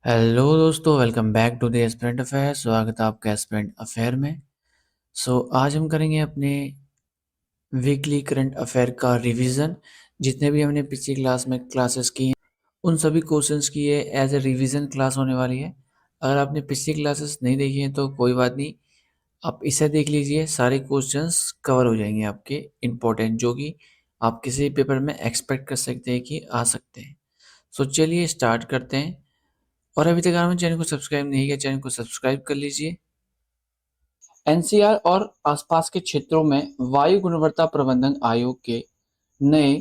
Hello दोस्तों, welcome back to the aspirant affair. स्वागत है आपका एस्पिरेंट अफेयर में। आज हम करेंगे अपने वीकली करंट अफेयर का रिवीजन। जितने भी हमने पिछली क्लास में क्लासेस की हैं उन सभी क्वेश्चंस की ये एज ए रिवीजन क्लास होने वाली है। अगर आपने पिछली क्लासेस नहीं देखी हैं तो कोई बात नहीं, आप इसे देख लीजिए। सारे क्वेश्चंस कवर हो जाएंगे आपके इम्पोर्टेंट, जो कि आप किसी पेपर में एक्सपेक्ट कर सकते हैं कि आ सकते हैं। चलिए स्टार्ट करते हैं। और अभी तक आपने चैनल को सब्सक्राइब नहीं किया, चैनल को सब्सक्राइब कर लीजिए। एनसीआर और आसपास के क्षेत्रों में वायु गुणवत्ता प्रबंधन आयोग के नए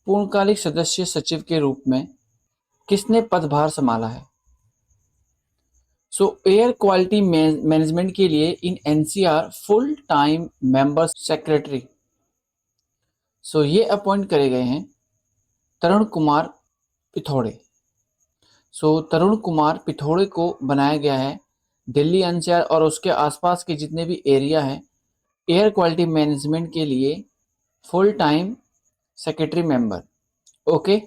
पूर्णकालिक सदस्य सचिव के रूप में किसने पदभार संभाला है? एयर क्वालिटी मैनेजमेंट के लिए in NCR full time member secretary ये अपॉइंट करे गए हैं तरुण कुमार पिथौड़े। तरुण कुमार पिथौड़े को बनाया गया है दिल्ली एनसीआर और उसके आसपास के जितने भी एरिया हैं एयर क्वालिटी मैनेजमेंट के लिए full time secretary member. Okay,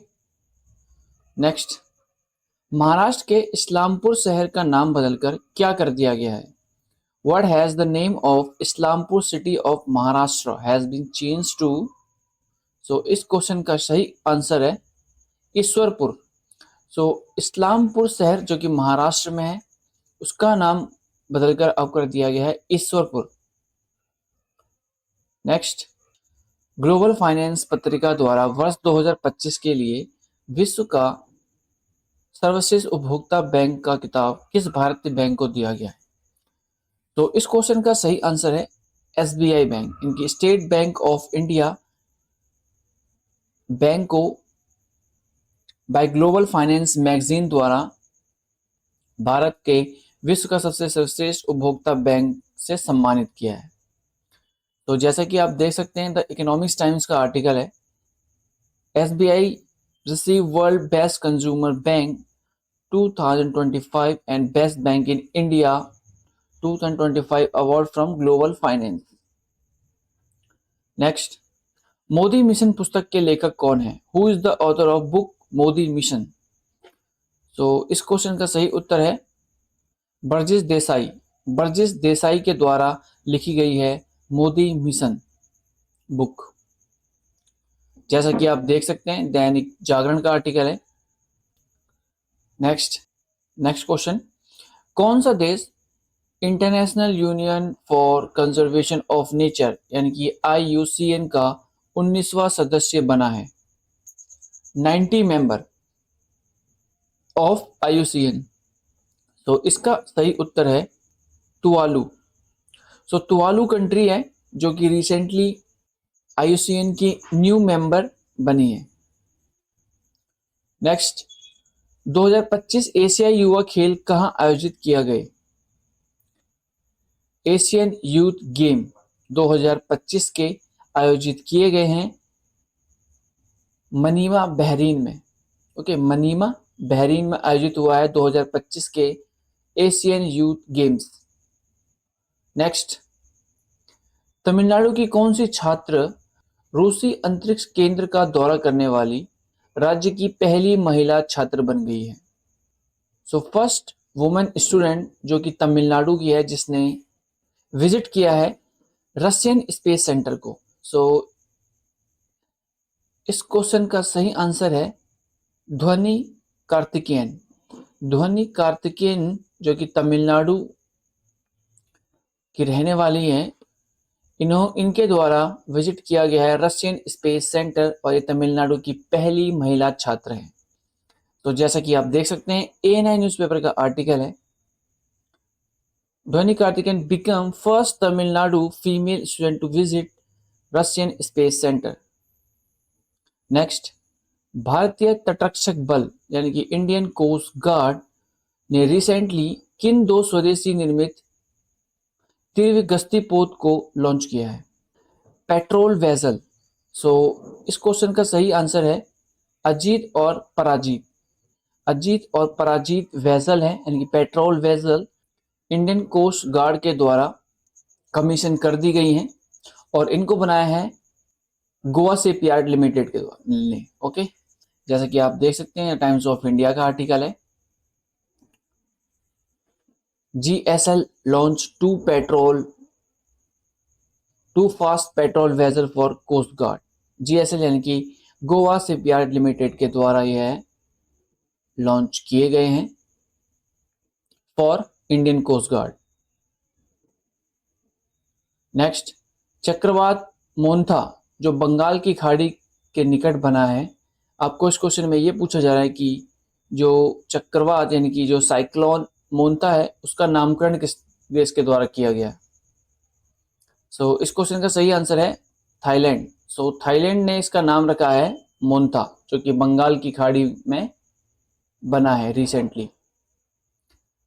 next. Maharashtra के इस्लामपुर शहर का नाम बदलकर क्या कर दिया गया है? What has the name of Islampur city of Maharashtra has been changed to? इस क्वेश्चन का सही आंसर है ईश्वरपुर। इस्लामपुर शहर जो कि महाराष्ट्र में है उसका नाम बदलकर अब कर दिया गया है ईश्वरपुर। नेक्स्ट। ग्लोबल फाइनेंस पत्रिका द्वारा वर्ष 2025 के लिए विश्व का सर्वश्रेष्ठ उपभोक्ता बैंक का खिताब किस भारतीय बैंक को दिया गया है? इस क्वेश्चन का सही आंसर है एसबीआई बैंक। इनकी state bank of India bank को बाय ग्लोबल फाइनेंस मैगजीन द्वारा भारत के विश्व का सबसे सर्वश्रेष्ठ उपभोक्ता बैंक से सम्मानित किया है। जैसा कि आप देख सकते हैं, द इकोनॉमिक्स टाइम्स का आर्टिकल है, SBI receive world best consumer bank 2025 and best bank in India 2025 award from global finance. Next. Modi mission पुस्तक के लेखक कौन है? Who is the author of book Modi mission? इस क्वेश्चन का सही उत्तर है बर्जेस देसाई। बर्जेस देसाई के द्वारा लिखी गई है मोदी मिशन बुक। जैसा कि आप देख सकते हैं, दैनिक जागरण का आर्टिकल है। Next question. कौन सा देश international union for conservation of nature यानी कि IUCN का 19वां सदस्य बना है? 90 मेंबर ऑफ IUCN। इसका सही उत्तर है तुवालू। तुवालू कंट्री है जो कि रिसेंटली IUCN की न्यू मेंबर बनी है। नेक्स्ट। 2025 एशियाई युवा खेल कहां आयोजित किया गए? एशियन यूथ गेम 2025 के आयोजित किए गए हैं मनीमा बहरीन में। ओके, मनीमा बहरीन में आयोजित हुआ है 2025 के Asian youth games. Next. Tamil Nadu की कौन सी छात्र रूसी अंतरिक्ष केंद्र का दौरा करने वाली राज्य की पहली महिला छात्र बन गई है? फर्स्ट वुमेन स्टूडेंट जो कि तमिलनाडु की है जिसने विजिट किया है रशियन स्पेस सेंटर को। इस क्वेश्चन का सही आंसर है ध्वनि कार्तिकेयन। ध्वनि कार्तिकेयन जो कि तमिलनाडु की रहने वाली हैं, इनके द्वारा विजिट किया गया है रशियन स्पेस सेंटर और ये तमिलनाडु की पहली महिला छात्र हैं। जैसा कि आप देख सकते हैं, ANI न्यूज़पेपर का आर्टिकल है, Dhvani Karthikeyan become first Tamil Nadu female student to visit Russian space centre. Next. भारतीय तटरक्षक बल यानी कि इंडियन कोस्ट गार्ड ने रिसेंटली किन दो स्वदेशी निर्मित तीव्र गश्ती पोत को लॉन्च किया है? Patrol vessel. इस क्वेश्चन का सही आंसर है अजीत और पराजीत। अजीत और पराजीत वेसल है यानी कि patrol vessel Indian coast guard के द्वारा कमीशन कर दी गई हैं और इनको बनाया है गोवा शिपयार्ड लिमिटेड के द्वारा ने। ओके, जैसा कि आप देख सकते हैं, टाइम्स ऑफ इंडिया का आर्टिकल है। GSL launched two fast patrol vessel for coast guard. GSL यानी कि गोवा शिपयार्ड लिमिटेड के द्वारा यह लॉन्च किए गए हैं for Indian coast guard. Next, चक्रवात मोन्था जो बंगाल की खाड़ी के निकट बना है। आपको इस क्वेश्चन में ये पूछा जा रहा है कि जो चक्रवात यानी कि जो साइक्लोन मोन्था है उसका नामकरण किस देश के द्वारा किया गया। सो इस क्वेश्चन का सही आंसर है थाईलैंड। सो थाईलैंड ने इसका नाम रखा है मोन्था, जो कि बंगाल की खाड़ी में बना है रिसेंटली।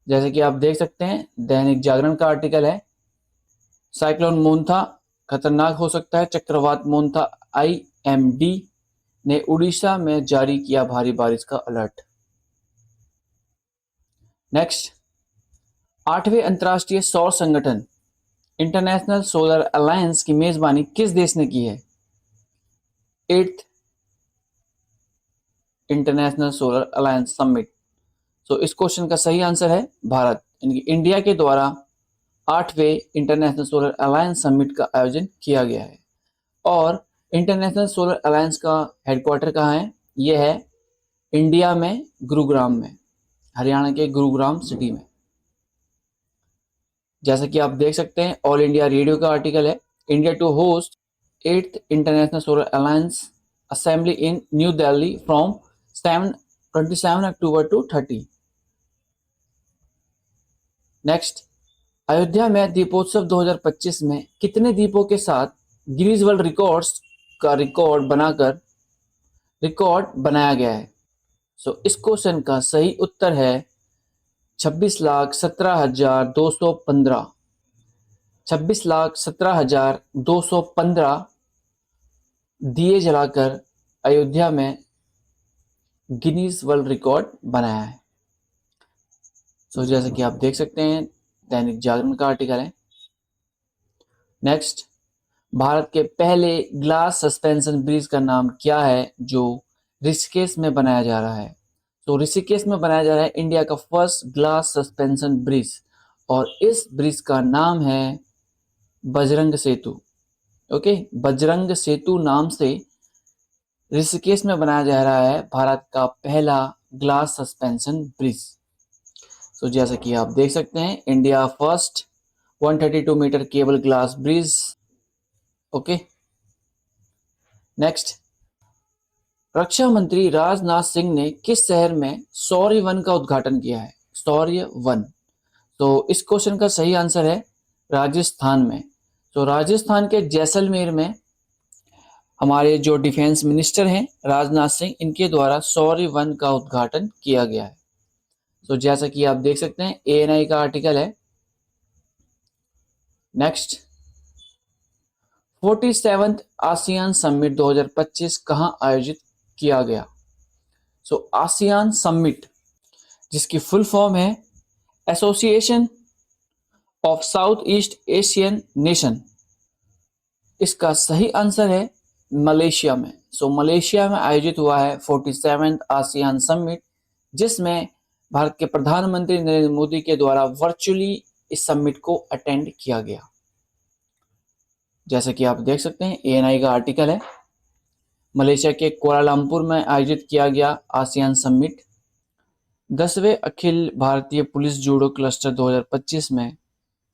जैसे कि आप देख सकते हैं दैनिक जागरण का आर्टिकल है, साइक्लोन मोन्था खतरनाक हो सकता है, चक्रवात मोन्था IMD ने उड़ीसा में जारी किया भारी बारिश का अलर्ट। नेक्स्ट, 8वें अंतर्राष्ट्रीय सौर संगठन इंटरनेशनल सोलर अलायंस की मेजबानी किस देश ने की है? 8th International Solar alliance summit. तो इस क्वेश्चन का सही आंसर है भारत, यानी कि इंडिया के द्वारा 8वें इंटरनेशनल सोलर अलायंस समिट का आयोजन किया गया है। और इंटरनेशनल सोलर अलायंस का हेडक्वार्टर कहाँ है? यह है इंडिया में गुरुग्राम में, हरियाणा के गुरुग्राम सिटी में। जैसा कि आप देख सकते हैं ऑल इंडिया रेडियो का आर्टिकल है, India to host 8th International Solar Alliance Assembly in New Delhi from 27 October to 30। Next, Ayodhya में दीपोत्सव 2025 में कितने दीपों के साथ गिनीज वर्ल्ड रिकॉर्ड्स का रिकॉर्ड बनाया गया है? सो इस क्वेश्चन का सही उत्तर है 26,17,215। 26,17,215 दिए जलाकर अयोध्या में गिनीज वर्ल्ड रिकॉर्ड बनाया है। सो जैसे कि आप देख सकते हैं दैनिक जागरण का आर्टिकल है। नेक्स्ट, भारत के पहले ग्लास सस्पेंशन ब्रिज का नाम क्या है जो ऋषिकेश में बनाया जा रहा है? तो ऋषिकेश में बनाया जा रहा है इंडिया का फर्स्ट ग्लास सस्पेंशन ब्रिज, और इस ब्रिज का नाम है बजरंग सेतु। ओके, बजरंग सेतु नाम से ऋषिकेश में बनाया जा रहा है भारत का पहला ग्लास सस्पेंशन ब्रिज। तो जैसा कि आप देख सकते हैं India first 132 meter cable glass bridge. Okay, next, रक्षा मंत्री राजनाथ सिंह ने किस शहर में शौर्य वन का उद्घाटन किया है? शौर्य वन। तो इस क्वेश्चन का सही आंसर है राजस्थान में। तो राजस्थान के जैसलमेर में हमारे जो डिफेंस मिनिस्टर हैं राजनाथ सिंह, इनके द्वारा शौर्य वन का उद्घाटन किया गया है। तो जैसा कि आप देख सकते हैं ANI का आर्टिकल है। नेक्स्ट, 47th आसियान समिट 2025 कहां आयोजित किया गया? सो आसियान समिट, जिसकी फुल फॉर्म है association of south east Asian nation, इसका सही आंसर है मलेशिया में। सो मलेशिया में आयोजित हुआ है 47th आसियान समिट, जिसमें भारत के प्रधानमंत्री नरेंद्र मोदी के द्वारा वर्चुअली इस समिट को अटेंड किया गया। जैसे कि आप देख सकते हैं ANI का आर्टिकल है, मलेशिया के कुआलालंपुर में आयोजित किया गया आसियान समिट। 10वें Akhil Bharatiya police judo cluster 2025 में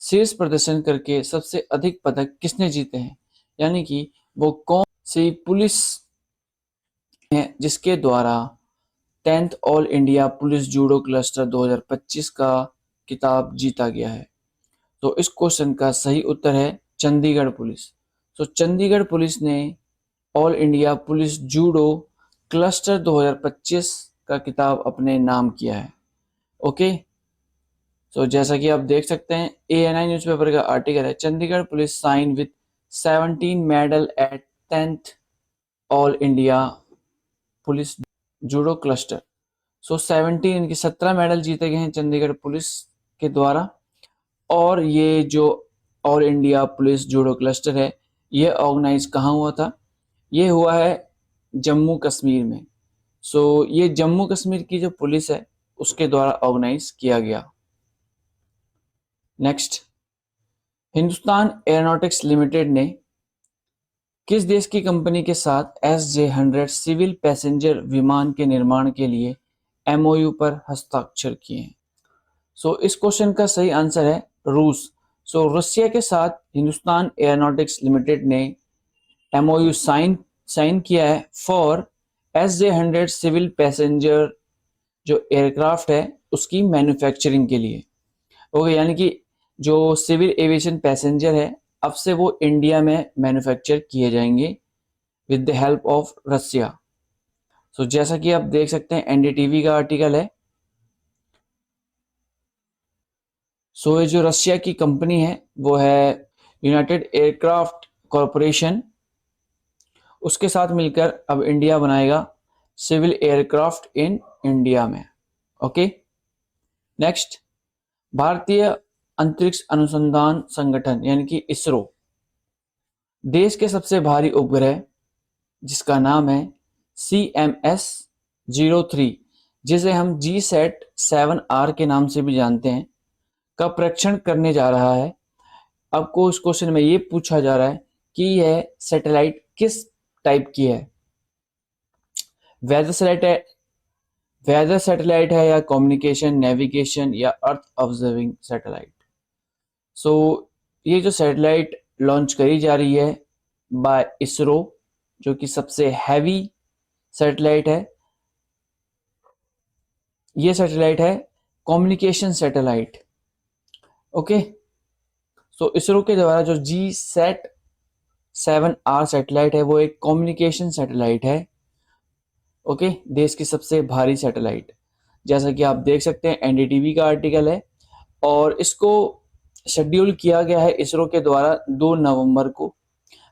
शीर्ष प्रदर्शन करके सबसे अधिक पदक किसने जीते हैं? यानी कि वो कौन सी पुलिस है जिसके द्वारा 10th all India police judo cluster 2025 का खिताब जीता गया है? तो इस क्वेश्चन का सही उत्तर है चंडीगढ़ पुलिस। तो चंडीगढ़ पुलिस ने all India police judo cluster 2025 का खिताब अपने नाम किया है। ओके, तो जैसा कि आप देख सकते हैं ANI न्यूज़पेपर का आर्टिकल है, Chandigarh police shine with 17 medal at 10th all India police judo cluster. So 17 इनके 17 मेडल जीते गए हैं चंडीगढ़ पुलिस के द्वारा। और ये जो all India police judo cluster है ये ऑर्गेनाइज कहाँ हुआ था? ये हुआ है जम्मू कश्मीर में। सो ये जम्मू कश्मीर की जो पुलिस है उसके द्वारा ऑर्गेनाइज किया गया। नेक्स्ट, हिंदुस्तान एरोनॉटिक्स लिमिटेड ने किस देश की कंपनी के साथ SJ-100 सिविल पैसेंजर विमान के निर्माण के लिए MOU पर हस्ताक्षर किए हैं? इस क्वेश्चन का सही आंसर है रूस। रशिया के साथ हिंदुस्तान एरोनॉटिक्स लिमिटेड ने MOU साइन किया है फॉर SJ-100 सिविल पैसेंजर जो एयरक्राफ्ट है उसकी मैन्युफैक्चरिंग के लिए। ओके, यानी कि जो सिविल एविएशन पैसेंजर है अब से वो इंडिया में मैन्युफैक्चर किए जाएंगे with the help of Russia. जैसा कि आप देख सकते हैं NDTV का आर्टिकल है। ये जो रशिया की कंपनी है वो है यूनाइटेड एयरक्राफ्ट कॉरपोरेशन, उसके साथ मिलकर अब इंडिया बनाएगा सिविल एयरक्राफ्ट इन इंडिया में। ओके, नेक्स्ट, भारतीय अंतरिक्ष अनुसंधान संगठन यानी कि इसरो देश के सबसे भारी उपग्रह जिसका नाम है CMS-03, जिसे हम GSAT-7R के नाम से भी जानते हैं, का परीक्षण करने जा रहा है। आपको इस क्वेश्चन में ये पूछा जा रहा है कि यह सैटेलाइट किस टाइप की है, वेदर सैटेलाइट है या कम्युनिकेशन, नेविगेशन या अर्थ ऑब्जर्विंग सैटेलाइट। ये जो सैटेलाइट लॉन्च करी जा रही है बाय इसरो, जो कि सबसे हैवी सैटेलाइट है, ये सैटेलाइट है कम्युनिकेशन सैटेलाइट। ओके, इसरो के द्वारा जो GSAT-7R सैटेलाइट है वो एक कम्युनिकेशन सैटेलाइट है। ओके, देश की सबसे भारी सैटेलाइट, जैसा कि आप देख सकते हैं NDTV का आर्टिकल है, और इसको शेड्यूल किया गया है इसरो के द्वारा 2 नवंबर को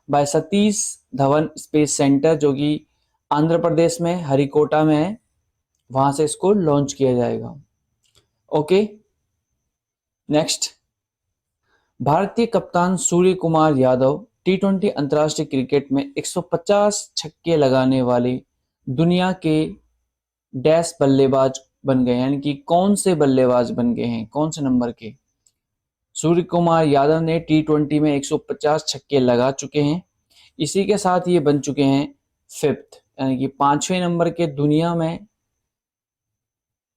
by Satish Dhawan space centre, जो कि आंध्र प्रदेश में हरिकोटा में है, वहां से इसको लॉन्च किया जाएगा। ओके, नेक्स्ट, भारतीय कप्तान सूर्य कुमार यादव T20 अंतर्राष्ट्रीय क्रिकेट में 150 छक्के लगाने वाले दुनिया के डैश बल्लेबाज बन गए, यानी कि कौन से बल्लेबाज बन गए हैं, कौन से नंबर के? सूर्य कुमार यादव ने T20 में 150 छक्के लगा चुके हैं, इसी के साथ ये बन चुके हैं 5th, यानी कि 5वें नंबर के दुनिया में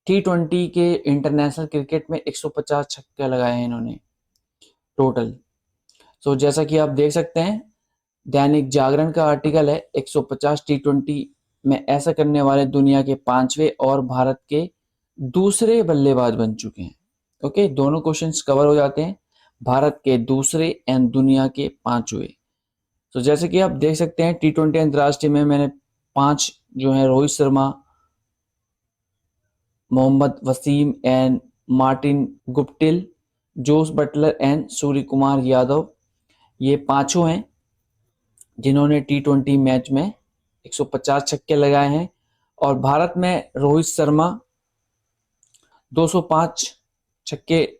T20 के इंटरनेशनल क्रिकेट में 150 छक्के लगाए हैं इन्होंने टोटल। जैसा कि आप देख सकते हैं दैनिक जागरण का आर्टिकल है, 150 T20 में ऐसा करने वाले दुनिया के 5वें और भारत के दूसरे बल्लेबाज बन चुके हैं। ओके, दोनों क्वेश्चंस कवर हो जाते हैं, भारत के दूसरे एंड दुनिया के 5वें। जैसे कि आप देख सकते हैं T20 अंतर्राष्ट्रीय में मैंने 5 जो है Rohit Sharma, Mohammed Wasim and Martin Guptill, Jos Buttler and Surya Kumar Yadav, ये पांचों हैं जिन्होंने T20 मैच में 150 छक्के लगाए हैं, और भारत में रोहित शर्मा 205 छक्के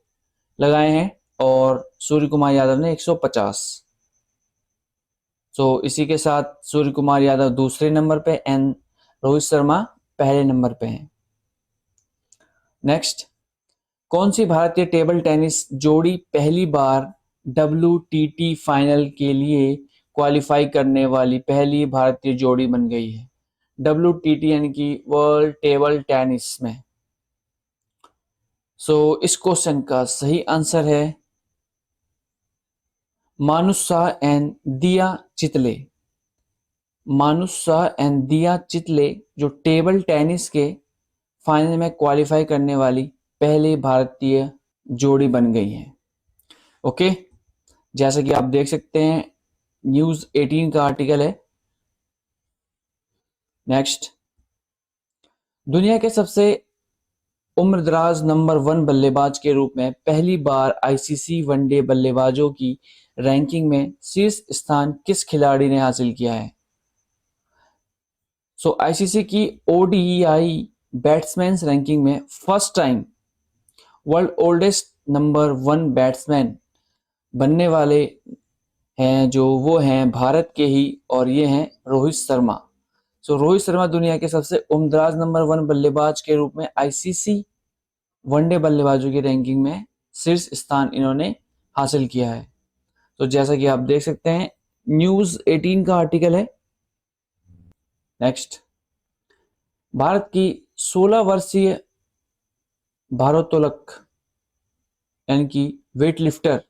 लगाए हैं और सूर्य कुमार यादव ने 150। इसी के साथ सूर्य कुमार यादव दूसरे नंबर पे एंड रोहित शर्मा पहले नंबर पे हैं। नेक्स्ट, कौन सी भारतीय टेबल टेनिस जोड़ी पहली बार WTT फाइनल के लिए क्वालिफाई करने वाली पहली भारतीय जोड़ी बन गई है? WTT यानी कि वर्ल्ड टेबल टेनिस में। इस क्वेश्चन का सही आंसर है मानुष शाह एंड दिया चितले। मानुष शाह एंड दिया चितले जो टेबल टेनिस के फाइनल में क्वालिफाई करने वाली पहली भारतीय जोड़ी बन गई है। ओके, जैसा कि आप देख सकते हैं न्यूज़ 18 का आर्टिकल है। नेक्स्ट, दुनिया के सबसे उम्रदराज नंबर 1 बल्लेबाज के रूप में पहली बार ICC वनडे बल्लेबाजों की रैंकिंग में शीर्ष स्थान किस खिलाड़ी ने हासिल किया है? ICC की ODI बैट्समैन रैंकिंग में first time world oldest number 1 batsman बनने वाले हैं जो वो हैं भारत के ही, और ये हैं रोहित शर्मा। रोहित शर्मा दुनिया के सबसे उम्रदराज नंबर 1 बल्लेबाज के रूप में ICC वनडे बल्लेबाजों की रैंकिंग में शीर्ष स्थान इन्होंने हासिल किया है। तो जैसा कि आप देख सकते हैं, न्यूज 18 का आर्टिकल है। नेक्स्ट, भारत की 16 वर्षीय भारोत्तोलक यानी कि वेट लिफ्टर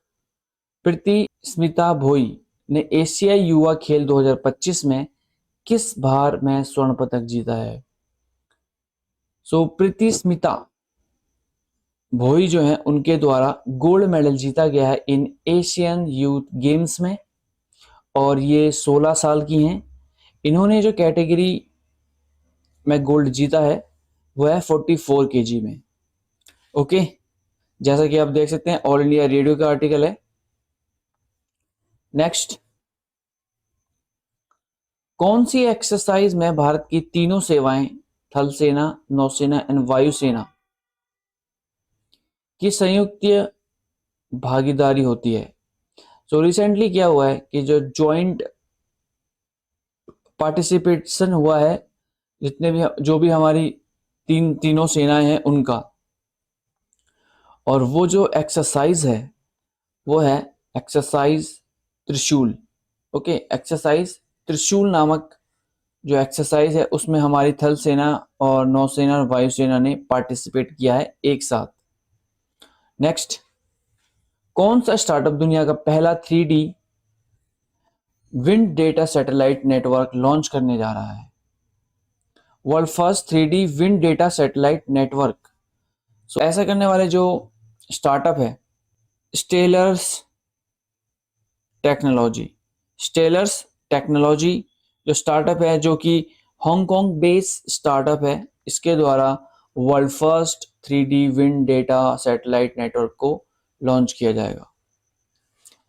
प्रीति स्मिता भोई ने एशियाई युवा खेल 2025 में किस भार में स्वर्ण पदक जीता है? सो प्रीति स्मिता भोई जो है, उनके द्वारा गोल्ड मेडल जीता गया है इन एशियन यूथ गेम्स में, और ये 16 साल की हैं। इन्होंने जो कैटेगरी में गोल्ड जीता है वो है 44 केजी में। ओके, जैसा कि आप देख सकते हैं, ऑल इंडिया रेडियो का आर्टिकल है। नेक्स्ट, कौन सी एक्सरसाइज में भारत की तीनों सेवाएं थल सेना, नौसेना एंड वायुसेना की संयुक्त भागीदारी होती है? सो रिसेंटली क्या हुआ है कि जो ज्वाइंट पार्टिसिपेशन हुआ है, जितने भी जो भी हमारी तीनों सेनाएं हैं उनका, और वो जो एक्सरसाइज है वो है एक्सरसाइज त्रिशूल। ओके, एक्सरसाइज त्रिशूल नामक जो एक्सरसाइज है उसमें हमारी थल सेना और नौसेना और वायुसेना ने पार्टिसिपेट किया है एक साथ। नेक्स्ट, कौन सा स्टार्टअप दुनिया का पहला 3D wind data satellite network launch करने जा रहा है? World first 3D wind data satellite network. So ऐसा करने वाले जो स्टार्टअप है, स्टेलर्स टेक्नोलॉजी। स्टेलर्स टेक्नोलॉजी जो स्टार्टअप है, जो कि हांगकांग बेस्ड स्टार्टअप है, इसके द्वारा world first 3D wind data satellite network को लॉन्च किया जाएगा।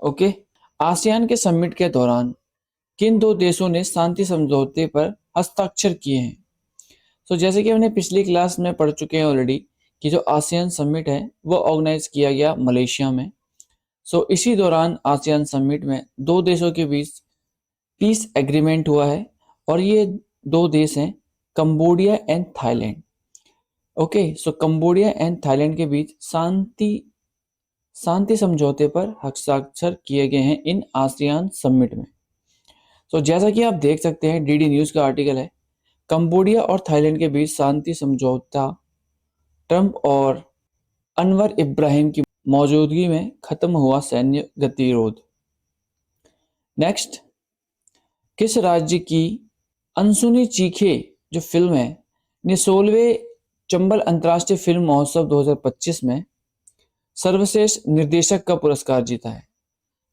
ओके, आसियान के समिट के दौरान किन दो देशों ने शांति समझौते पर हस्ताक्षर किए हैं? तो जैसे कि हमने पिछली क्लास में पढ़ चुके हैं ऑलरेडी कि जो आसियान समिट है वो ऑर्गेनाइज किया गया मलेशिया में। सो इसी दौरान आसियान समिट में दो देशों के बीच पीस एग्रीमेंट हुआ है, और ये दो देश हैं Cambodia and Thailand. Okay, so Cambodia and Thailand के बीच शांति समझौते पर हस्ताक्षर किए गए हैं इन आसियान समिट में। तो जैसा कि आप देख सकते हैं, डीडी न्यूज का आर्टिकल है, कंबोडिया और थाईलैंड के बीच शांति समझौता ट्रंप और अनवर इब्राहिम की मौजूदगी में खत्म हुआ सैन्य गतिरोध। नेक्स्ट, किस राज्य की अनसुनी चीखे जो फिल्म है ने 16वें चंबल अंतर्राष्ट्रीय फिल्म महोत्सव 2025 में सर्वश्रेष्ठ निर्देशक का पुरस्कार जीता है?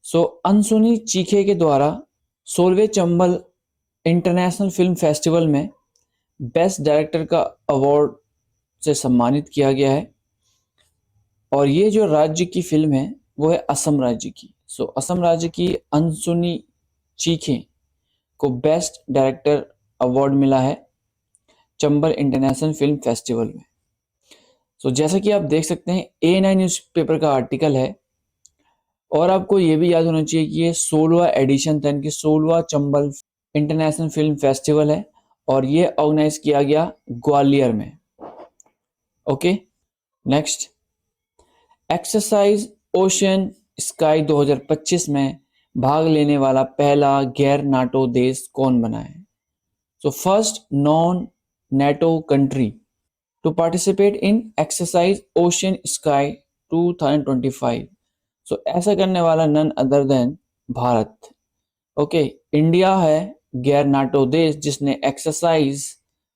सो अनसुनी चीखे के द्वारा 16वें चंबल इंटरनेशनल फिल्म फेस्टिवल में बेस्ट डायरेक्टर का अवार्ड से सम्मानित किया गया है, और ये जो राज्य की फिल्म है वो है असम राज्य की। सो असम राज्य की अनसुनी चीखे को बेस्ट डायरेक्टर अवार्ड मिला है चंबल इंटरनेशनल फिल्म फेस्टिवल में। सो जैसा कि आप देख सकते हैं, A9 न्यूज़पेपर का आर्टिकल है, और आपको ये भी याद होना चाहिए कि ये 16वां एडिशन था, इनकी 16वां चंबल इंटरनेशनल फिल्म फेस्टिवल है, और ये ऑर्गेनाइज किया गया ग्वालियर में। Okay, next, exercise ocean sky 2025 में भाग लेने वाला पहला गैर नाटो देश कौन बना है? So first non NATO country to participate in exercise ocean sky 2025। So ऐसा करने वाला none other than Bharat. Okay, India है गैर नाटो देश जिसने एक्सरसाइज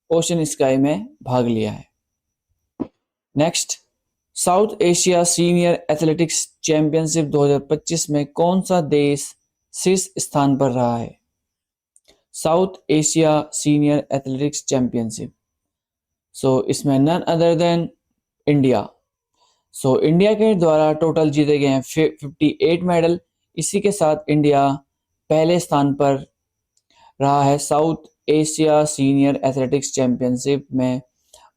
ओशन स्काई में भाग लिया है। Next, south Asia senior athletics championship 2025 में कौन सा देश शीर्ष स्थान पर रहा है? South Asia senior athletics championship, so इसमें none other than India. So India के द्वारा टोटल जीते गए हैं 58 मेडल। इसी के साथ इंडिया पहले स्थान पर रहा है south Asia senior athletics championship में,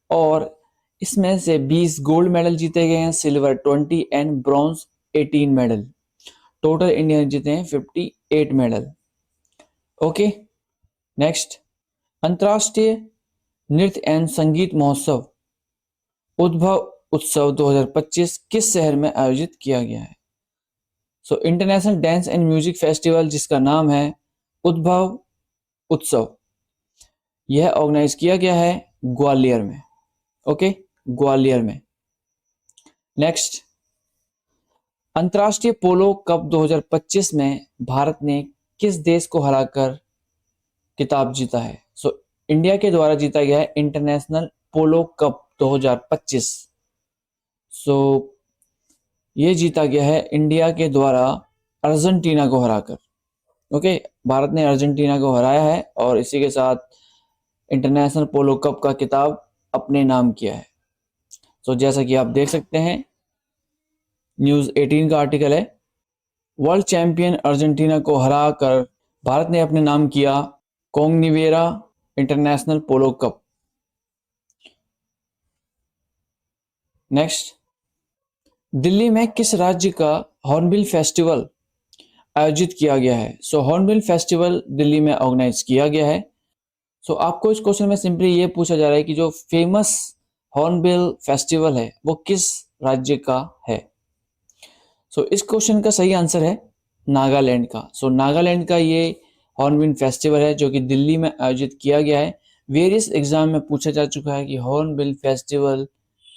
और इसमें से 20 गोल्ड मेडल जीते गए हैं, silver 20 and bronze 18 medal. Total India ने जीते हैं 58 मेडल। ओके, नेक्स्ट, अंतर्राष्ट्रीय नृत्य एंड संगीत महोत्सव उद्भव उत्सव 2025 किस शहर में आयोजित किया गया है? So international dance and music festival, जिसका नाम है उद्भव उत्सव, यह ऑर्गेनाइज किया गया है ग्वालियर में। ओके, ग्वालियर में। नेक्स्ट, अंतर्राष्ट्रीय पोलो कप 2025 में भारत ने किस देश को हराकर खिताब जीता है? सो इंडिया के द्वारा जीता गया है इंटरनेशनल पोलो कप 2025। सो ये जीता गया है इंडिया के द्वारा अर्जेंटीना को हराकर। ओके, भारत ने अर्जेंटीना को हराया है और इसी के साथ इंटरनेशनल पोलो कप का खिताब अपने नाम किया है। सो जैसा कि आप देख सकते हैं, न्यूज़ 18 का आर्टिकल है, वर्ल्ड चैंपियन अर्जेंटीना को हराकर भारत ने अपने नाम किया कोंगनिवेरा इंटरनेशनल पोलो कप। नेक्स्ट, दिल्ली में किस राज्य का हॉर्नबिल फेस्टिवल आयोजित किया गया है? सो हॉर्नबिल फेस्टिवल दिल्ली में ऑर्गेनाइज किया गया है। सो आपको इस क्वेश्चन में सिंपली ये पूछा जा रहा है कि जो फेमस हॉर्नबिल फेस्टिवल है वो किस राज्य का है? सो इस क्वेश्चन का सही आंसर है नागालैंड का। सो नागालैंड का ये हॉर्नबिल फेस्टिवल है जो कि दिल्ली में आयोजित किया गया है। वेरियस एग्जाम में पूछा जा चुका है कि हॉर्नबिल फेस्टिवल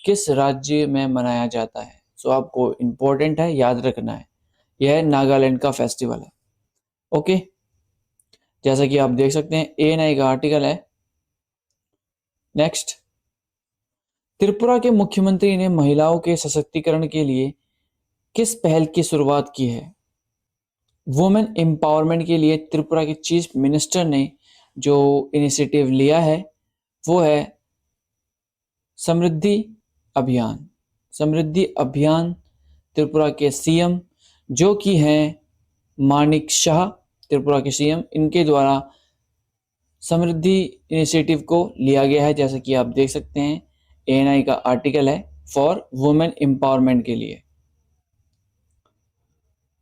किस राज्य में मनाया जाता है। सो आपको इम्पोर्टेंट है, याद रखना है, यह नागालैंड का फेस्टिवल है। ओके, जैसा कि आप देख सकते हैं ANI का आर्टिकल है। नेक्स्ट, त्रिपुरा के मुख्यमंत्री ने महिलाओं के सशक्तिकरण के लिए किस पहल की शुरुआत की है? वुमेन एम्पावरमेंट के लिए त्रिपुरा के चीफ मिनिस्टर ने जो इनिशिएटिव लिया है वो है समृद्धि अभियान। समृद्धि अभियान त्रिपुरा के CM जो कि हैं मानिक शाह, त्रिपुरा के CM, इनके द्वारा समृद्धि इनिशिएटिव को लिया गया है। जैसा कि आप देख सकते हैं ANI का आर्टिकल है फॉर वुमेन एम्पावरमेंट के लिए।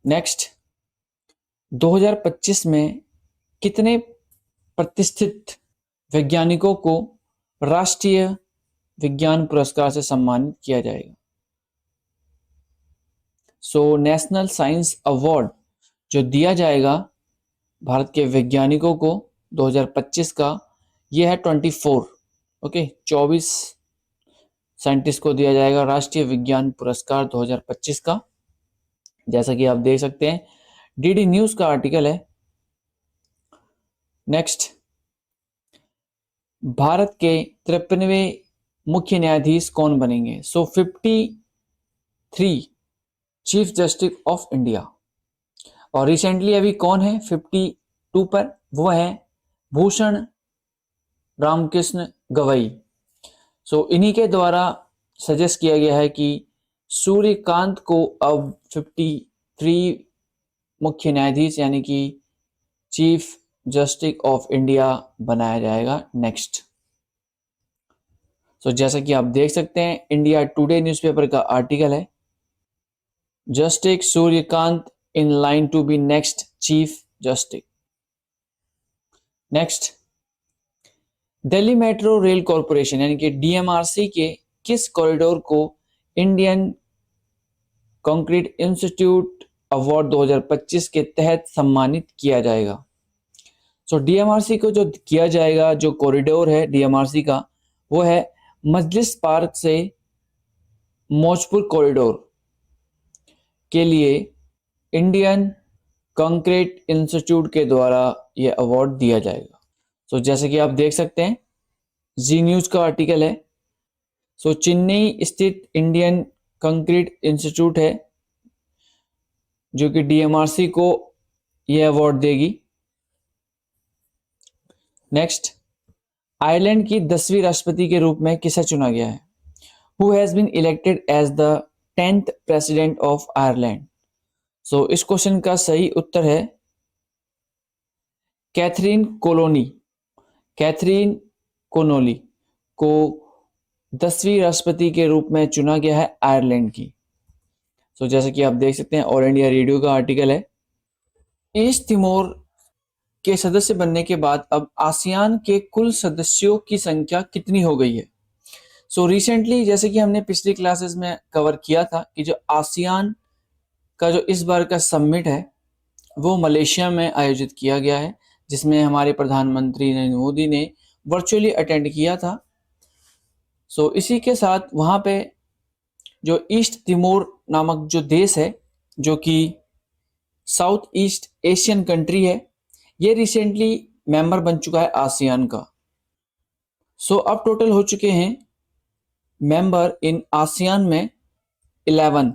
नेक्स्ट, 2025 में कितने प्रतिष्ठित वैज्ञानिकों को राष्ट्रीय विज्ञान पुरस्कार से सम्मानित किया जाएगा? सो नेशनल साइंस अवार्ड जो दिया जाएगा भारत के वैज्ञानिकों को 2025 का, यह है 24। ओके, 24 साइंटिस्ट को दिया जाएगा राष्ट्रीय विज्ञान पुरस्कार 2025 का। जैसा कि आप देख सकते हैं DD न्यूज का आर्टिकल है। नेक्स्ट, भारत के 53वें मुख्य न्यायाधीश कौन बनेंगे? सो 53 चीफ जस्टिस ऑफ इंडिया, और रिसेंटली अभी कौन है 52 पर? वो है भूषण रामकृष्ण गवई। सो इन्हीं के द्वारा सजेस्ट किया गया है कि सूर्यकांत को अब 53 मुख्य न्यायाधीश यानी कि चीफ जस्टिस ऑफ इंडिया बनाया जाएगा नेक्स्ट। सो जैसा कि आप देख सकते हैं इंडिया टुडे न्यूज़पेपर का आर्टिकल है, justice Suryakant in line to be next chief justice. Next, Delhi metro rail corporation यानी कि DMRC के किस कॉरिडोर को इंडियन कंक्रीट इंस्टीट्यूट अवार्ड 2025 के तहत सम्मानित किया जाएगा? सो DMRC को जो किया जाएगा, जो कॉरिडोर है DMRC का, वो है मजलिस पार्क से मौजपुर कॉरिडोर के लिए इंडियन कंक्रीट इंस्टीट्यूट के द्वारा यह अवार्ड दिया जाएगा। सो जैसे कि आप देख सकते हैं जी न्यूज़ का आर्टिकल है। सो चेन्नई स्थित इंडियन कंक्रीट इंस्टीट्यूट है जो कि DMRC को यह अवार्ड देगी। नेक्स्ट, आयरलैंड की 10वीं राष्ट्रपति के रूप में किसे चुना गया है? Who has been elected as the 10th president of Ireland? So इस क्वेश्चन का सही उत्तर है कैथरीन कोलोनी। कैथरीन कोनोली को 10वीं राष्ट्रपति के रूप में चुना गया है आयरलैंड की। सो जैसा कि आप देख सकते हैं ऑल इंडिया रेडियो का आर्टिकल है। ईस्ट तिमोर के सदस्य बनने के बाद अब आसियान के कुल सदस्यों की संख्या कितनी हो गई है? सो रिसेंटली जैसे कि हमने पिछली क्लासेस में कवर किया था कि जो आसियान का जो इस बार का समिट है वो मलेशिया में आयोजित किया गया है, जिसमें हमारे प्रधानमंत्री नरेंद्र मोदी ने वर्चुअली अटेंड किया था। सो इसी के साथ वहाँ पे जो ईस्ट तिमोर नामक जो देश है, जो कि साउथ ईस्ट एशियन कंट्री है, ये रिसेंटली मेंबर बन चुका है आसियान का। सो अब टोटल हो चुके हैं मेंबर इन आसियान में 11।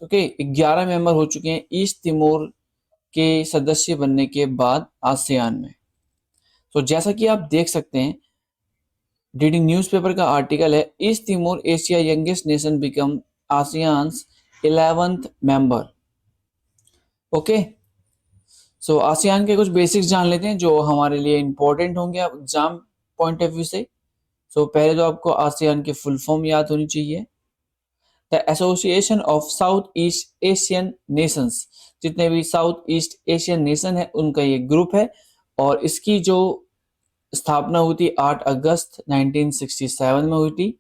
ओके, 11 मेंबर हो चुके हैं ईस्ट तिमोर के सदस्य बनने के बाद आसियान में। तो जैसा कि आप देख सकते हैं, रीडिंग न्यूज़पेपर का आर्टिकल है, east Timor Asia youngest nation become ASEAN's 11th member. Okay, so ASEAN के कुछ बेसिक्स जान लेते हैं जो हमारे लिए इंपॉर्टेंट होंगे एग्जाम पॉइंट ऑफ व्यू से। सो पहले तो आपको आसियान की फुल फॉर्म याद होनी चाहिए, the association of south east Asian Nations. जितने भी साउथ ईस्ट एशियन नेशन है उनका ये ग्रुप है, और इसकी जो स्थापना हुई थी 8 अगस्त 1967 में हुई थी।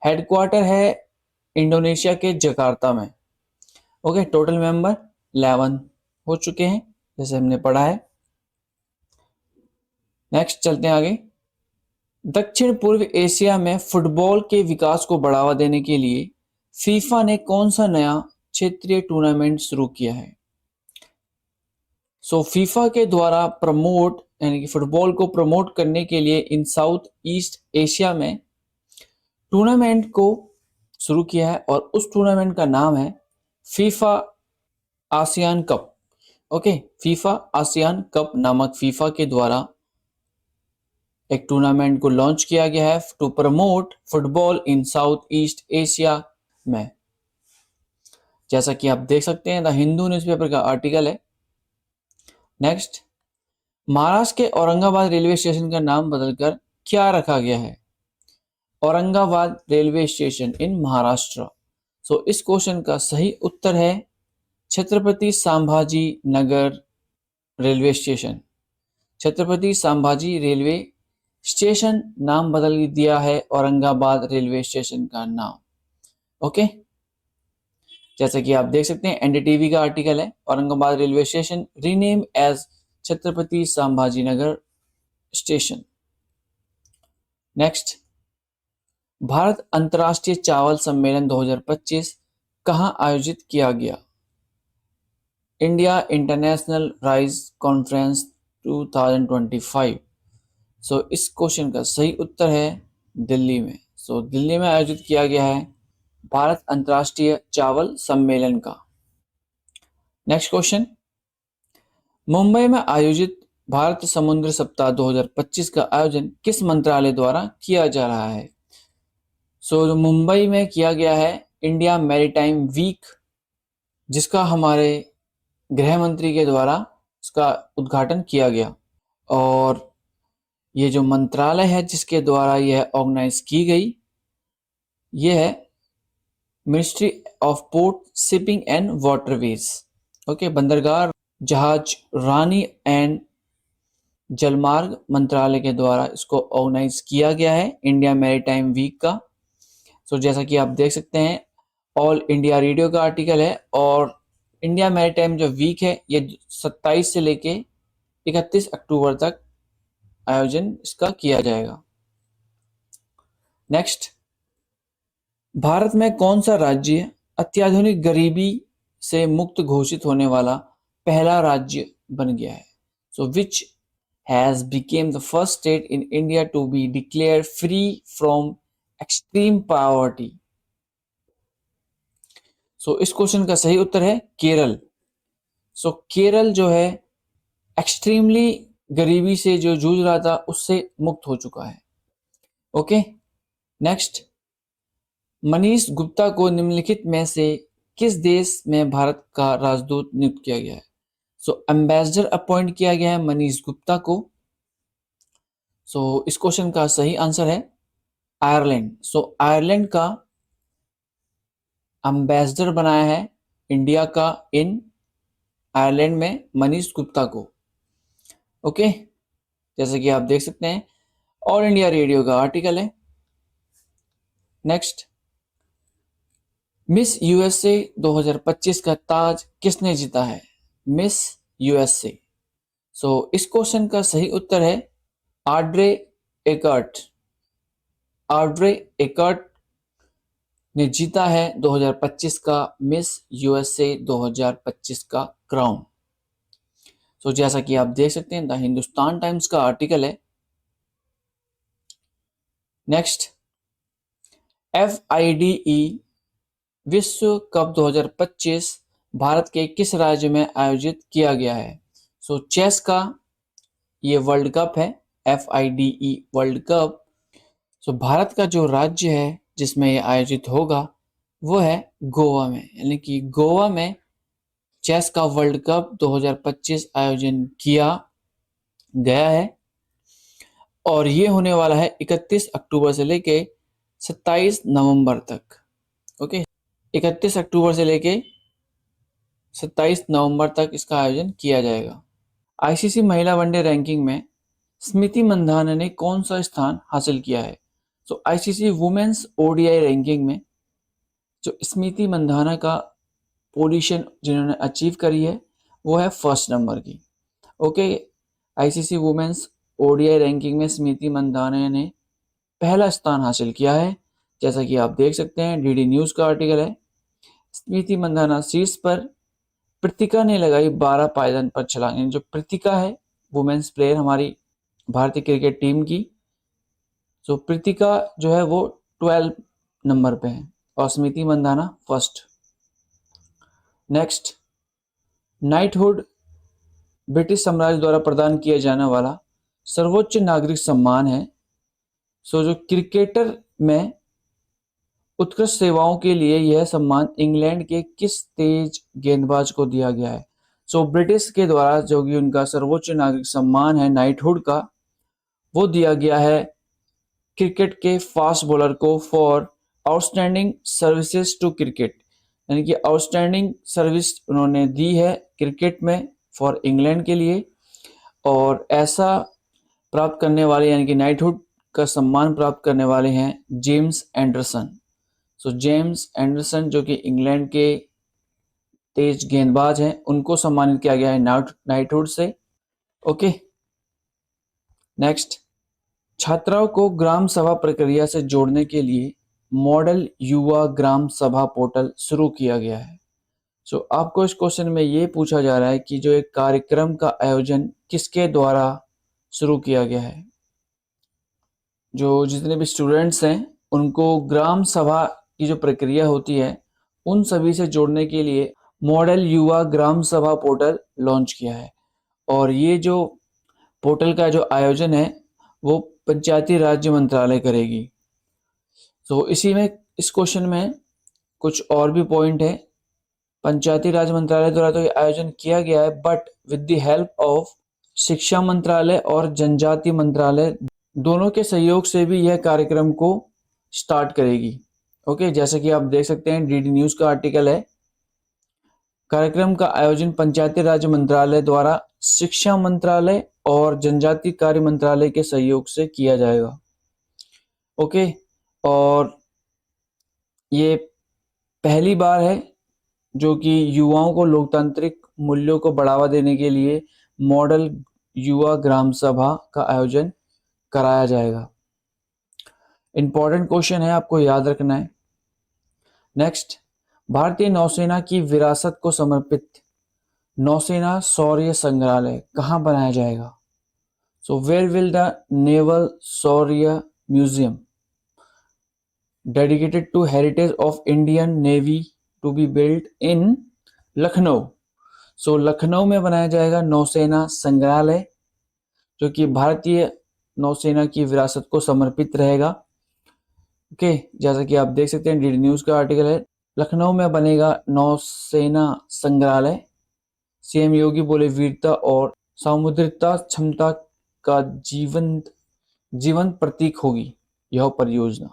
हेडक्वार्टर है इंडोनेशिया के जकार्ता में। ओके, टोटल मेंबर 11 हो चुके हैं जैसे हमने पढ़ा है। नेक्स्ट चलते हैं आगे। दक्षिण पूर्व एशिया में फुटबॉल के विकास को बढ़ावा देने के लिए फीफा ने कौन सा नया क्षेत्रीय टूर्नामेंट शुरू किया है? सो फीफा के द्वारा प्रमोट यानी कि फुटबॉल को प्रमोट करने के लिए इन साउथ ईस्ट एशिया में टूर्नामेंट को शुरू किया है, और उस टूर्नामेंट का नाम है FIFA ASEAN cup. Okay, FIFA ASEAN cup नामक फीफा के द्वारा एक टूर्नामेंट को लॉन्च किया गया है to promote football in South East Asia में। जैसा कि आप देख सकते हैं, द हिंदू न्यूज़पेपर का आर्टिकल है। नेक्स्ट, महाराष्ट्र के औरंगाबाद रेलवे स्टेशन का नाम बदलकर क्या रखा गया है? Aurangabad railway station in Maharashtra. So इस क्वेश्चन का सही उत्तर है Chhatrapati Sambhaji Nagar railway station. Chhatrapati Sambhaji railway station नाम बदल दिया है औरंगाबाद रेलवे स्टेशन का नाम। ओके, जैसा कि आप देख सकते हैं, एनडीटीवी का आर्टिकल है, Aurangabad railway station rename as Chhatrapati Sambhaji Nagar station. Next, Bharat अंतर्राष्ट्रीय चावल सम्मेलन 2025 कहाँ आयोजित किया गया? India international rice conference 2025। So इस क्वेश्चन का सही उत्तर है दिल्ली में। सो दिल्ली में आयोजित किया गया है भारत अंतर्राष्ट्रीय चावल सम्मेलन का। नेक्स्ट क्वेश्चन, मुंबई में आयोजित भारत समुद्र सप्ताह 2025 का आयोजन किस मंत्रालय द्वारा किया जा रहा है? सो मुंबई में किया गया है इंडिया मैरीटाइम वीक, जिसका हमारे गृह मंत्री के द्वारा उसका उद्घाटन किया गया। और ये जो मंत्रालय है जिसके द्वारा यह ऑर्गेनाइज की गई, ये है ministry of port shipping and waterways. Okay, बंदरगाह जहाज रानी एंड जलमार्ग मंत्रालय के द्वारा इसको ऑर्गेनाइज किया गया है इंडिया मैरीटाइम वीक का। सो जैसा कि आप देख सकते हैं, ऑल इंडिया रेडियो का आर्टिकल है, और इंडिया मैरीटाइम जो वीक है ये 27 से लेके 31 अक्टूबर तक आयोजन इसका किया जाएगा। नेक्स्ट, भारत में कौन सा राज्य अत्याधुनिक गरीबी से मुक्त घोषित होने वाला पहला राज्य बन गया है? So which has become the first state in India to be declared free from extreme poverty? So इस क्वेश्चन का सही उत्तर है केरल। सो केरल जो है एक्सट्रीमली गरीबी से जो जूझ रहा था उससे मुक्त हो चुका है। ओके, नेक्स्ट, मनीष गुप्ता को निम्नलिखित में से किस देश में भारत का राजदूत नियुक्त किया गया है? सो एम्बेसडर अपॉइंट किया गया है मनीष गुप्ता को। सो इस क्वेश्चन का सही आंसर है आयरलैंड। सो आयरलैंड का एम्बेसडर बनाया है इंडिया का इन आयरलैंड में मनीष गुप्ता को। ओके, जैसे कि आप देख सकते हैं, ऑल इंडिया रेडियो का आर्टिकल है। नेक्स्ट, मिस यूएसए 2025 का ताज किसने जीता है? Miss USA. सो इस क्वेश्चन का सही उत्तर है ऑड्रे एकर्ट। ऑड्रे एकर्ट ने जीता है 2025 का मिस यूएसए 2025 का क्राउन। सो जैसा कि आप देख सकते हैं, द हिंदुस्तान टाइम्स का आर्टिकल है। नेक्स्ट, FIDE विश्व कप 2025 भारत के किस राज्य में आयोजित किया गया है? सो चेस का ये वर्ल्ड कप है, FIDE वर्ल्ड कप। सो भारत का जो राज्य है जिसमें ये आयोजित होगा वो है गोवा में, यानी कि गोवा में चेस का वर्ल्ड कप 2025 आयोजन किया गया है और ये होने वाला है 31 अक्टूबर से लेके 27 नवंबर तक। ओके, 31 अक्टूबर से लेके 27 नवंबर तक इसका आयोजन किया जाएगा। ICC महिला वनडे रैंकिंग में स्मृति मंधाना ने कौन सा स्थान हासिल किया है? सो ICC वुमेन्स ODI रैंकिंग में जो स्मृति मंधाना का पोजीशन जिन्होंने अचीव करी है वो है फर्स्ट नंबर की। Okay, ICC women's ODI ranking में स्मृति मंधाना ने पहला स्थान हासिल किया है। जैसा कि आप देख सकते हैं, DD न्यूज का आर्टिकल है। स्मृति मंधाना शीर्ष पर, कृतिका ने लगाई 12 पायदान पर छलांग। जो कृतिका है वुमेन्स प्लेयर हमारी भारतीय क्रिकेट टीम की, तो कृतिका जो है वो 12 नंबर पे है और Smriti Mandhana first. Next, knighthood British साम्राज्य द्वारा प्रदान किया जाने वाला सर्वोच्च नागरिक सम्मान है। सो जो क्रिकेटर में उत्कृष्ट सेवाओं के लिए यह सम्मान इंग्लैंड के किस तेज गेंदबाज को दिया गया है? सो ब्रिटिश के द्वारा जो कि उनका सर्वोच्च नागरिक सम्मान है नाइटहुड का, वो दिया गया है क्रिकेट के फास्ट बॉलर को for outstanding services to cricket, यानी कि आउटस्टैंडिंग सर्विस उन्होंने दी है क्रिकेट में फॉर इंग्लैंड के लिए। और ऐसा प्राप्त करने वाले यानी कि नाइटहुड का सम्मान प्राप्त करने वाले हैं जेम्स एंडरसन। सो जेम्स एंडरसन जो कि इंग्लैंड के तेज गेंदबाज हैं, उनको सम्मानित किया गया है नाइटहुड से। ओके, नेक्स्ट, छात्राओं को ग्राम सभा प्रक्रिया से जोड़ने के लिए मॉडल युवा ग्राम सभा पोर्टल शुरू किया गया है। सो आपको इस क्वेश्चन में ये पूछा जा रहा है कि जो एक कार्यक्रम का आयोजन किसके द्वारा शुरू किया गया है? जो जितने भी स्टूडेंट्स हैं उनको ग्राम सभा की जो प्रक्रिया होती है उन सभी से जोड़ने के लिए मॉडल युवा ग्राम सभा पोर्टल लॉन्च किया है। और ये जो पोर्टल का जो आयोजन है वो पंचायती राज्य मंत्रालय करेगी। तो इसी में इस क्वेश्चन में कुछ और भी पॉइंट है। पंचायती राज मंत्रालय द्वारा तो ये आयोजन किया गया है, but with the help of शिक्षा मंत्रालय और जनजाति मंत्रालय दोनों के सहयोग से भी यह कार्यक्रम को स्टार्ट करेगी। ओके, जैसे कि आप देख सकते हैं DD न्यूज का आर्टिकल है। कार्यक्रम का आयोजन पंचायती राज मंत्रालय द्वारा शिक्षा मंत्रालय और जनजाति कार्य मंत्रालय के सहयोग से किया जाएगा। ओके, और ये पहली बार है जो कि युवाओं को लोकतांत्रिक मूल्यों को बढ़ावा देने के लिए मॉडल युवा ग्राम सभा का आयोजन कराया जाएगा। इंपॉर्टेंट क्वेश्चन है, आपको याद रखना है। नेक्स्ट, भारतीय नौसेना की विरासत को समर्पित नौसेना शौर्य संग्रहालय कहाँ बनाया जाएगा? So where will the naval Shaurya museum dedicated to heritage of Indian navy to be built in Lucknow. So Lucknow में बनाया जाएगा नौसेना संग्रहालय जो कि भारतीय नौसेना की विरासत को समर्पित रहेगा। ओके, जैसा कि आप देख सकते हैं DD न्यूज का आर्टिकल है। लखनऊ में बनेगा नौसेना संग्रहालय। CM योगी बोले वीरता और सामुद्रिकता क्षमता का जीवंत प्रतीक होगी यह परियोजना।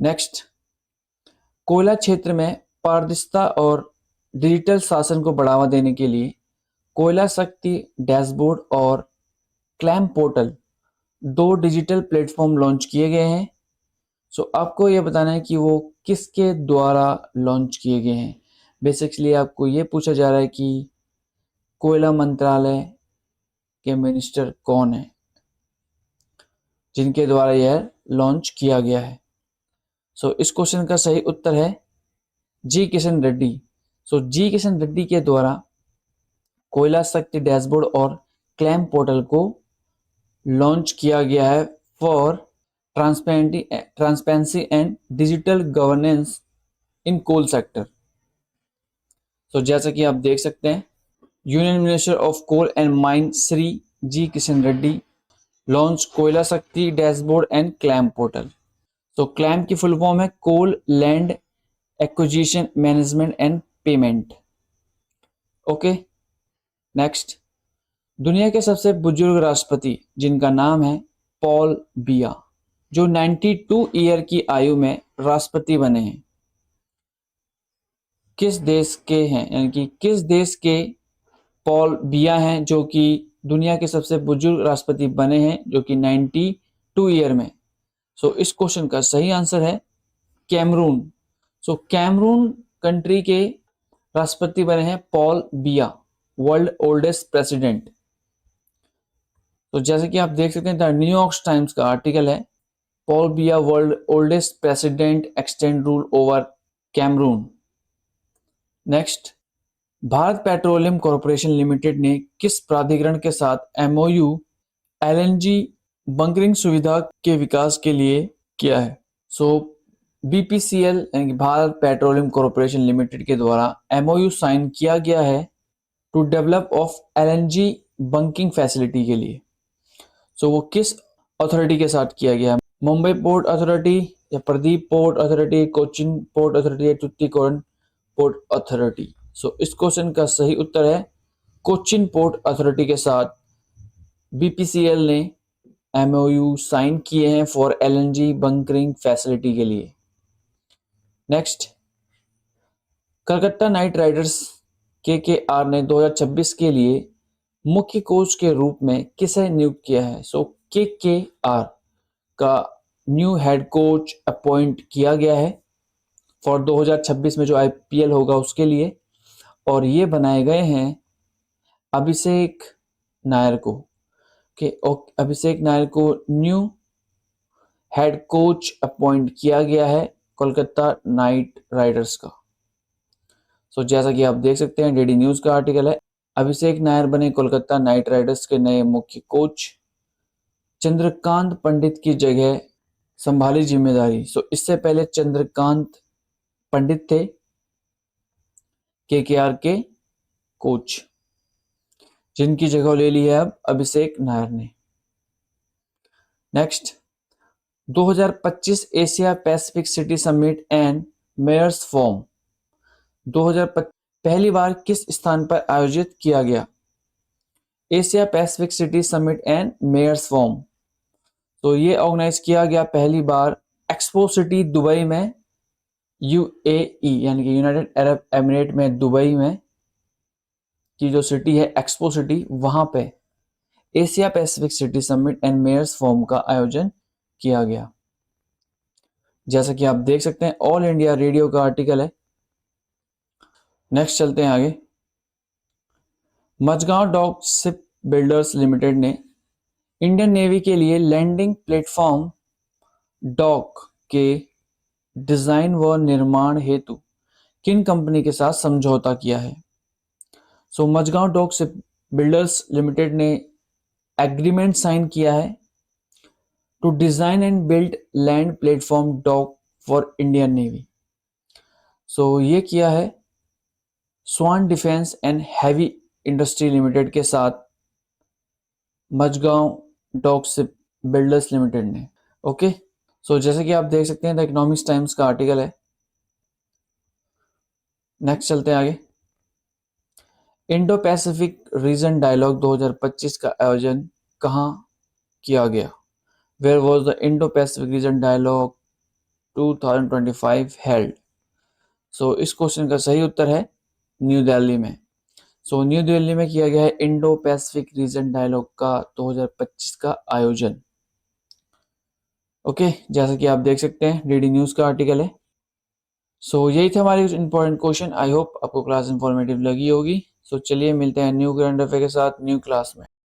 नेक्स्ट, कोयला क्षेत्र में पारदर्शिता और डिजिटल शासन को बढ़ावा देने के लिए कोयला शक्ति डैशबोर्ड और clam portal 2 digital platform launch किए गए हैं। सो आपको ये बताना है कि वो किसके द्वारा लॉन्च किए गए हैं। बेसिकली आपको ये पूछा जा रहा है कि कोयला मंत्रालय के मिनिस्टर कौन है जिनके द्वारा यह लॉन्च किया गया है। सो इस क्वेश्चन का सही उत्तर है जी किशन रेड्डी। सो जी किशन रेड्डी के द्वारा कोयला शक्ति डैशबोर्ड और क्लेम पोर्टल को लॉन्च किया गया है for transparency and digital governance in coal sector. तो जैसा कि आप देख सकते हैं, union minister of coal and mine Shri G Kishan Reddy launch Koyla Shakti dashboard and CLAIM portal. तो क्लेम की फुल फॉर्म है coal land acquisition management and payment. Okay, next, दुनिया के सबसे बुजुर्ग राष्ट्रपति जिनका नाम है पॉल बिया, जो 92 ईयर की आयु में राष्ट्रपति बने हैं, किस देश के हैं, यानी कि किस देश के पॉल बिया हैं जो कि दुनिया के सबसे बुजुर्ग राष्ट्रपति बने हैं, जो कि 92 ईयर में। सो इस क्वेश्चन का सही आंसर है कैमरून। सो कैमरून कंट्री के राष्ट्रपति बने हैं Paul Biya, world oldest president. तो जैसे कि आप देख सकते हैं, द न्यूयॉर्क टाइम्स का आर्टिकल है, Paul Biya world oldest president extend rule over Cameroon. Next, Bharat petroleum corporation limited ने किस प्राधिकरण के साथ एमओयू एलएनजी बंकरिंग सुविधा के विकास के लिए किया है। सो बीपीसीएल यानी कि भारत पेट्रोलियम कॉर्पोरेशन लिमिटेड के द्वारा एमओयू साइन किया गया है to develop of LNG bunking facility के लिए। सो वो किस अथॉरिटी के साथ किया गया है? मुंबई पोर्ट अथॉरिटी या Pradeep port authority, Cochin port authority या टुट्टिकोरन पोर्ट अथॉरिटी। सो इस क्वेश्चन का सही उत्तर है कोचिन पोर्ट अथॉरिटी के साथ बीपीसीएल ने एमओयू साइन किए हैं फॉर एलएनजी बंकरिंग फैसिलिटी के लिए। Next, Calcutta night Riders KKR ने 2026 के लिए मुख्य कोच के रूप में किसे नियुक्त किया है? सो केकेआर का न्यू हेड कोच अपॉइंट किया गया है फॉर 2026 में जो आईपीएल होगा उसके लिए, और ये बनाए गए हैं अभिषेक नायर को। अभिषेक नायर को न्यू हेड कोच अपॉइंट किया गया है कोलकाता नाइट राइडर्स का। सो जैसा कि आप देख सकते हैं, डीडी न्यूज का आर्टिकल है, अभिषेक नायर बने कोलकाता नाइट राइडर्स के नए मुख्य कोच, चंद्रकांत पंडित की जगह संभाली जिम्मेदारी। सो इससे पहले चंद्रकांत पंडित थे केकेआर के कोच, जिनकी जगह ले ली है अब अभिषेक नायर ने। Next, 2025 Asia Pacific city summit and mayors forum 2025 पहली बार किस स्थान पर आयोजित किया गया? Asia Pacific city summit and mayors forum. तो ये ऑर्गेनाइज किया गया पहली बार एक्सपो सिटी दुबई में, यूएई यानी कि यूनाइटेड अरब एमिरेट में, दुबई में की जो सिटी है एक्सपो सिटी, वहां पे Asia Pacific city summit and mayors forum का आयोजन किया गया। जैसा कि आप देख सकते हैं, ऑल इंडिया रेडियो का आर्टिकल है। नेक्स्ट चलते हैं आगे। Mazagon dock ship builders limited ने इंडियन नेवी के लिए लैंडिंग प्लेटफॉर्म डॉक के डिजाइन व निर्माण हेतु किन कंपनी के साथ समझौता किया है? So Mazagon dock ship builders limited ने एग्रीमेंट साइन किया है to design and build land platform dock for Indian navy. So ये किया है Swan defence and heavy industry limited के साथ Mazagon dock ship builders limited ने। ओके, सो जैसे कि आप देख सकते हैं, द इकोनॉमिक्स टाइम्स का आर्टिकल है। नेक्स्ट चलते हैं आगे। इंडो पैसिफिक रीजन डायलॉग 2025 का आयोजन कहाँ किया गया? Where was the Indo Pacific region dialogue 2025 held? So इस क्वेश्चन का सही उत्तर है न्यू दिल्ली में। सो न्यू दिल्ली में किया गया है इंडो पैसिफिक रीजन डायलॉग का 2025 का आयोजन। ओके, जैसा कि आप देख सकते हैं डीडी न्यूज़ का आर्टिकल है। सो यही थे हमारे कुछ इंपॉर्टेंट क्वेश्चन। आई होप आपको क्लास इंफॉर्मेटिव लगी होगी। सो चलिए मिलते हैं न्यू करंट अफेयर के साथ न्यू क्लास में।